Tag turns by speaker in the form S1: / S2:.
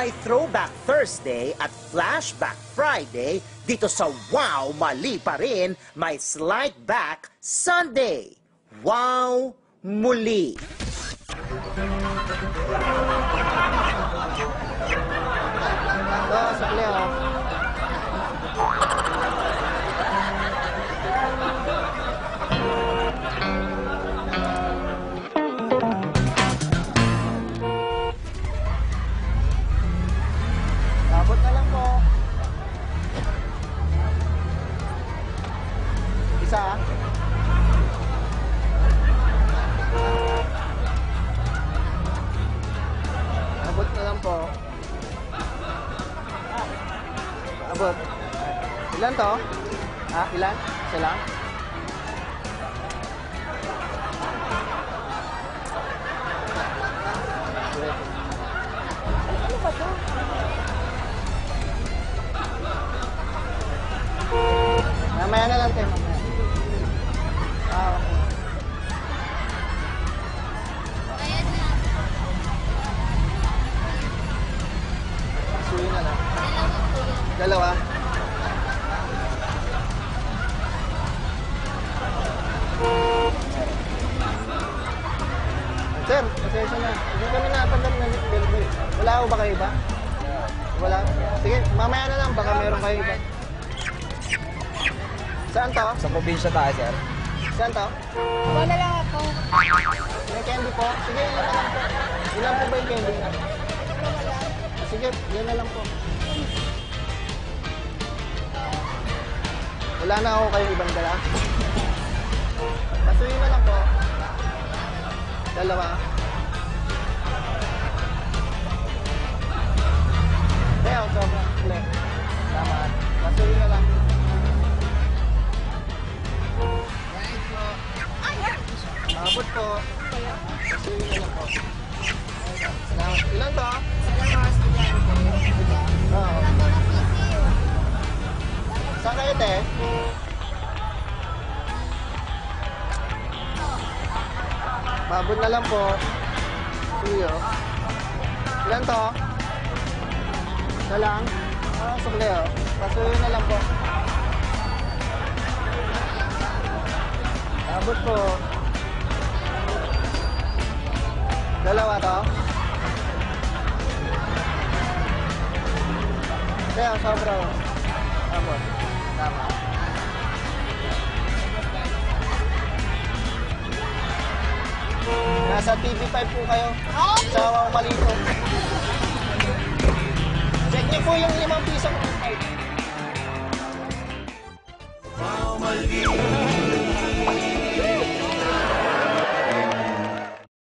S1: May Throwback Thursday at Flashback Friday dito sa Wow Mali pa rin, may Slide Back Sunday. Wow Muli!
S2: Sa Leo. Abot na lang po. Isa. Abot na lang po. Abot. Ilan to? Ilan? Isa lang? Ano ba to? Mamaya na lang tayo, mamaya. Okay. Suyo na lang. Dalawa? Sir, pasensya na. Hindi kami napandang na delivery. Wala ako ba kayo iba? Wala? Sige, mamaya na lang. Baka meron kayo iba. Saan to?
S3: Sa probinsya tayo, sir.
S2: Saan to?
S4: Wala lang ako.
S2: May candy po? Sige, yun na lang po. Ilan po ba yung candy? Sige, yun na lang po. Wala na ako kayong ibang dala. Pasuyin na lang po. Dalawa. Kaya, sobrang uli. Tama. Pasuyin na lang. Abot po. Pasuyin na lang po. Salamat. Ilan to? Oo. Saan kayo, te? Mabot na lang po. Tuyo. Ilan to? Isa lang? Sumli, oh. Pasuyo na lang po. Mabot po. Dalawa to? Kaya, sobra. Mabot. Tama. Nasa TV5 po kayo. Sa Wow Mali po. Check niyo po yung 5 piso.